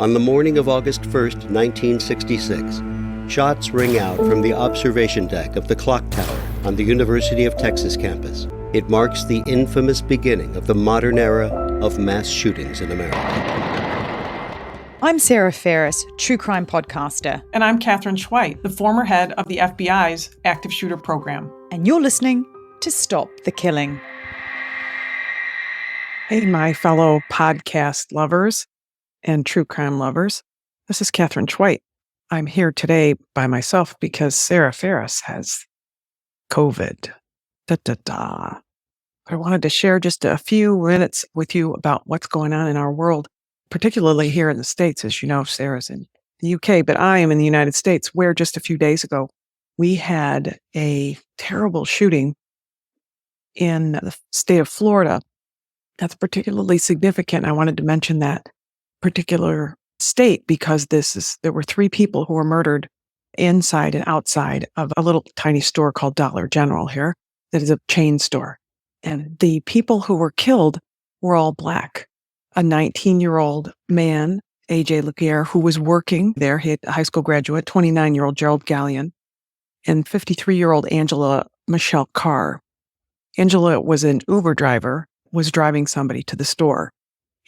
On the morning of August 1st, 1966, shots ring out from the observation deck of the clock tower on the University of Texas campus. It marks the infamous beginning of the modern era of mass shootings in America. I'm Sarah Ferris, true crime podcaster. And I'm Katherine Schweit, the former head of the FBI's active shooter program. And you're listening to Stop the Killing. Hey, my fellow podcast lovers and true crime lovers. This is Katherine Schweit. I'm here today by myself because Sarah Ferris has COVID. I wanted to share just a few minutes with you about what's going on in our world, particularly here in the States. As you know, Sarah's in the UK, but I am in the United States, where just a few days ago, we had a terrible shooting in the state of Florida. That's particularly significant. I wanted to mention that particular state because there were 3 people who were murdered inside and outside of a little tiny store called Dollar General here that is a chain store. And the people who were killed were all Black. A 19-year-old man, A.J. Laguerre, who was working there, he had a high school graduate, 29-year-old Gerald Gallion, and 53-year-old Angela Michelle Carr. Angela was an Uber driver, was driving somebody to the store,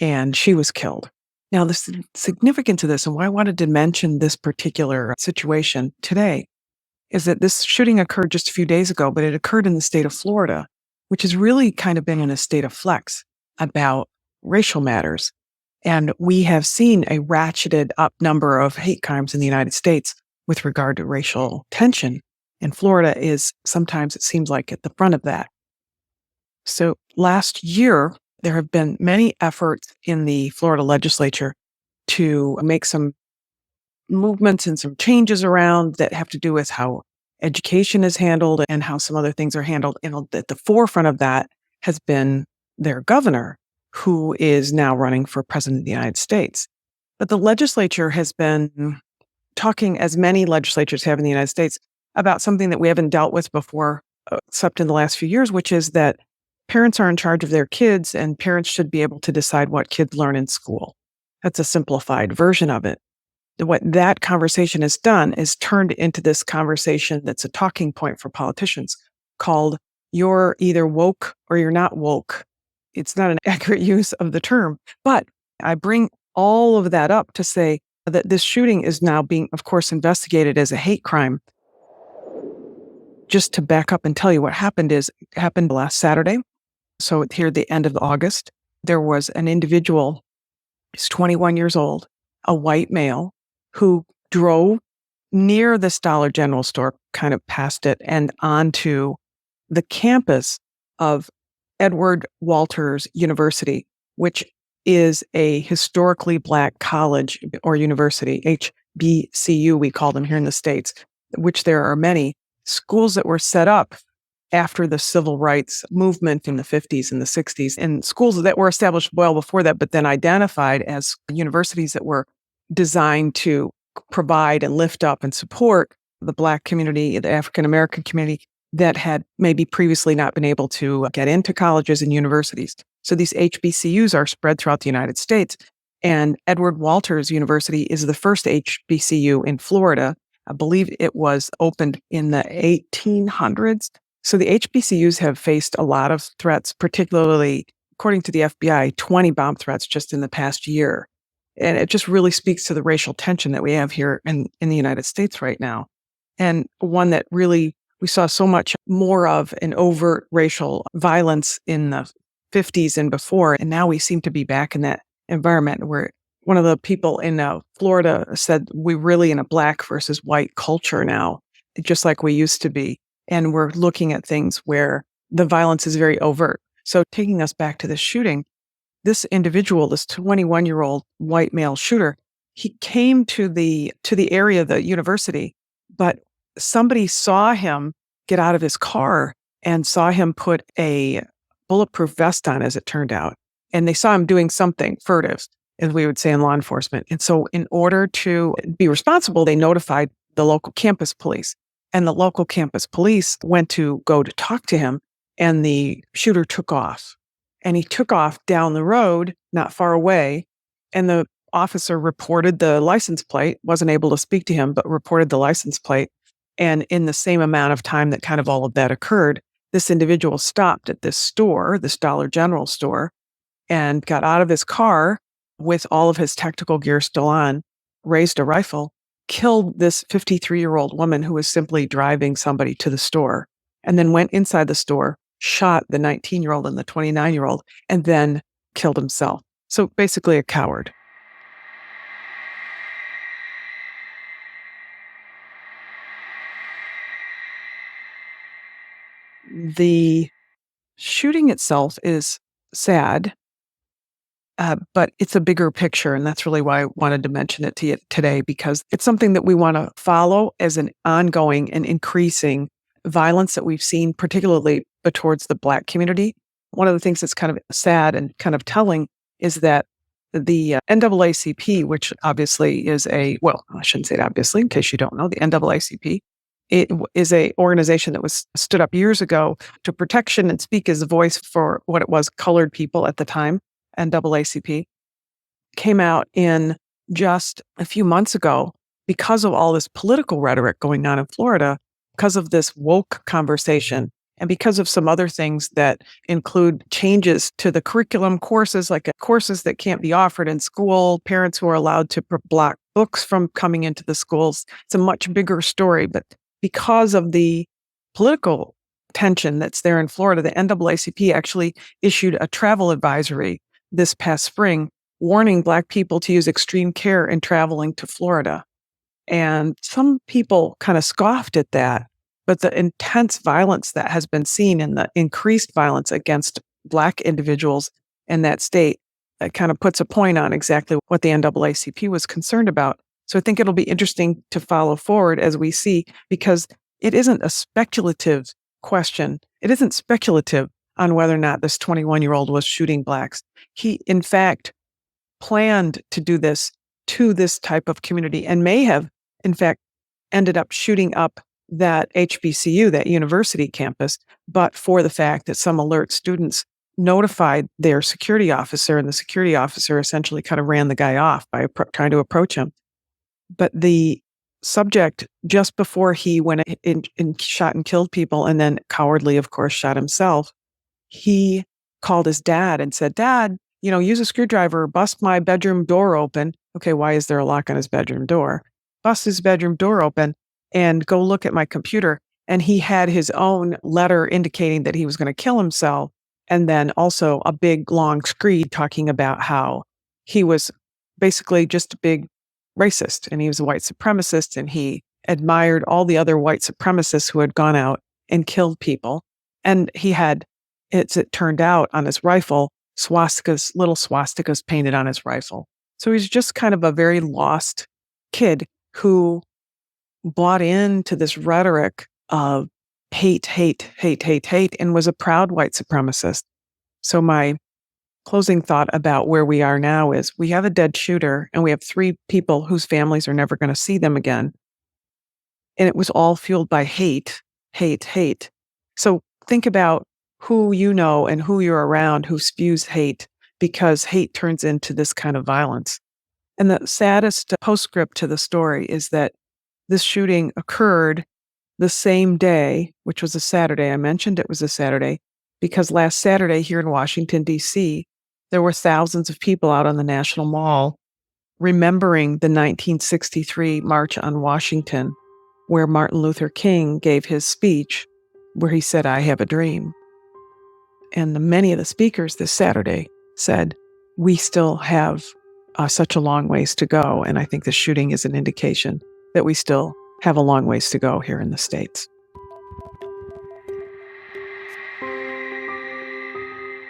and she was killed. Now, the significance of this and why I wanted to mention this particular situation today is that this shooting occurred just a few days ago, but it occurred in the state of Florida, which has really kind of been in a state of flux about racial matters. And we have seen a ratcheted up number of hate crimes in the United States with regard to racial tension. And Florida is sometimes, it seems like, at the front of that. So last year, there have been many efforts in the Florida legislature to make some movements and some changes around that have to do with how education is handled and how some other things are handled. And at the forefront of that has been their governor, who is now running for president of the United States. But the legislature has been talking, as many legislatures have in the United States, about something that we haven't dealt with before, except in the last few years, which is that parents are in charge of their kids, and parents should be able to decide what kids learn in school. That's a simplified version of it. What that conversation has done is turned into this conversation that's a talking point for politicians called "you're either woke or you're not woke." It's not an accurate use of the term, but I bring all of that up to say that this shooting is now being, of course, investigated as a hate crime. Just to back up and tell you what happened happened last Saturday. So here at the end of August, there was an individual, he's 21 years old, a white male, who drove near this Dollar General store, kind of past it, and onto the campus of Edward Walters University, which is a historically Black college or university, HBCU, we call them here in the States, which there are many schools that were set up after the civil rights movement in the 50s and the 60s, and schools that were established well before that, but then identified as universities that were designed to provide and lift up and support the Black community, the African American community that had maybe previously not been able to get into colleges and universities. So these HBCUs are spread throughout the United States, and Edward Walters University is the first HBCU in Florida. I believe it was opened in the 1800s. So the HBCUs have faced a lot of threats, particularly, according to the FBI, 20 bomb threats just in the past year. And it just really speaks to the racial tension that we have here in the United States right now. And one that really we saw so much more of an overt racial violence in the 50s and before. And now we seem to be back in that environment where one of the people in Florida said, we're really in a Black versus white culture now, just like we used to be. And we're looking at things where the violence is very overt. So taking us back to the shooting, this individual, this 21-year-old white male shooter, he came to the area, the university, but somebody saw him get out of his car and saw him put a bulletproof vest on, as it turned out. And they saw him doing something furtive, as we would say in law enforcement. And so in order to be responsible, they notified the local campus police. And the local campus police went to go to talk to him, and the shooter took off. And he took off down the road, not far away, and the officer reported the license plate, wasn't able to speak to him, but reported the license plate. And in the same amount of time that kind of all of that occurred, this individual stopped at this store, this Dollar General store, and got out of his car with all of his tactical gear still on, raised a rifle, killed this 53-year-old woman who was simply driving somebody to the store, and then went inside the store, shot the 19-year-old and the 29-year-old, and then killed himself. So basically a coward. The shooting itself is sad, but it's a bigger picture, and that's really why I wanted to mention it to you today, because it's something that we want to follow as an ongoing and increasing violence that we've seen, particularly towards the Black community. One of the things that's kind of sad and kind of telling is that the NAACP, which obviously is I shouldn't say it obviously, in case you don't know, the NAACP, it is a organization that was stood up years ago to protection and speak as a voice for what it was, colored people at the time. NAACP came out in just a few months ago because of all this political rhetoric going on in Florida, because of this woke conversation, and because of some other things that include changes to the curriculum courses, like courses that can't be offered in school, parents who are allowed to block books from coming into the schools. It's a much bigger story, but because of the political tension that's there in Florida, the NAACP actually issued a travel advisory this past spring warning Black people to use extreme care in traveling to Florida. And some people kind of scoffed at that, but the intense violence that has been seen and the increased violence against Black individuals in that state, that kind of puts a point on exactly what the NAACP was concerned about. So I think it'll be interesting to follow forward as we see, because it isn't a speculative question. It isn't speculative on whether or not this 21-year-old was shooting Blacks. He, in fact, planned to do this to this type of community and may have, in fact, ended up shooting up that HBCU, that university campus, but for the fact that some alert students notified their security officer, and the security officer essentially kind of ran the guy off by trying to approach him. But the subject, just before he went in shot and killed people, and then cowardly, of course, shot himself, he called his dad and said, "Dad, use a screwdriver, bust my bedroom door open." Okay, why is there a lock on his bedroom door? Bust his bedroom door open and go look at my computer. And he had his own letter indicating that he was going to kill himself. And then also a big long screed talking about how he was basically just a big racist and he was a white supremacist, and he admired all the other white supremacists who had gone out and killed people. And he had, as it turned out, on his rifle, little swastikas painted on his rifle. So he's just kind of a very lost kid who bought into this rhetoric of hate, hate, hate, hate, hate, and was a proud white supremacist. So my closing thought about where we are now is we have a dead shooter and we have 3 people whose families are never going to see them again. And it was all fueled by hate, hate, hate. So think about who you know and who you're around who spews hate, because hate turns into this kind of violence. And the saddest postscript to the story is that this shooting occurred the same day, which was a Saturday. I mentioned it was a Saturday because last Saturday here in Washington, D.C., there were thousands of people out on the National Mall remembering the 1963 March on Washington, where Martin Luther King gave his speech where he said, "I have a dream." And many of the speakers this Saturday said, we still have such a long ways to go. And I think the shooting is an indication that we still have a long ways to go here in the States.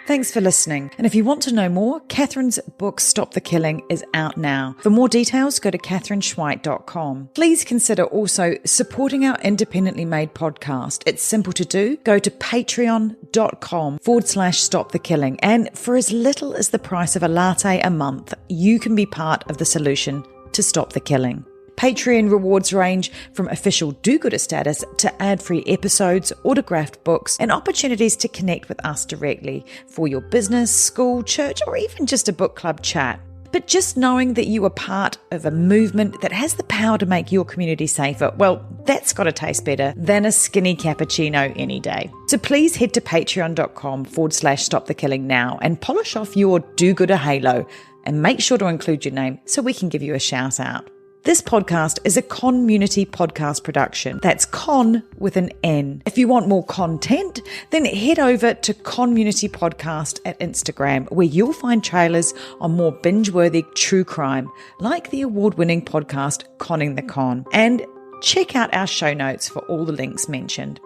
Thanks for listening. And if you want to know more, Catherine's book, Stop the Killing, is out now. For more details, go to catherineschweit.com. Please consider also supporting our independently made podcast. It's simple to do. Go to patreon.com/Stop the Killing. And for as little as the price of a latte a month, you can be part of the solution to stop the killing. Patreon rewards range from official do-gooder status to ad-free episodes, autographed books, and opportunities to connect with us directly for your business, school, church, or even just a book club chat. But just knowing that you are part of a movement that has the power to make your community safer, well, that's got to taste better than a skinny cappuccino any day. So please head to patreon.com/stopthekilling now and polish off your do-gooder halo and make sure to include your name so we can give you a shout out. This podcast is a Community podcast production. That's Con with an N. If you want more content, then head over to Community Podcast at Instagram, where you'll find trailers on more binge-worthy true crime, like the award-winning podcast Conning the Con. And check out our show notes for all the links mentioned.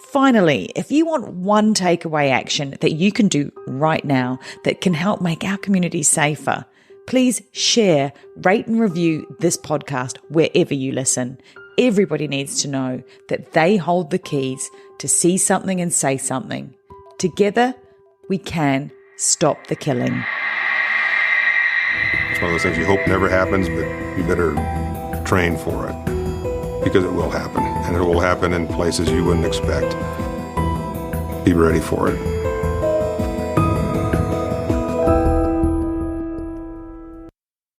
Finally, if you want one takeaway action that you can do right now that can help make our community safer, please share, rate and review this podcast wherever you listen. Everybody needs to know that they hold the keys to see something and say something. Together, we can stop the killing. It's one of those things you hope never happens, but you better train for it because it will happen. And it will happen in places you wouldn't expect. Be ready for it.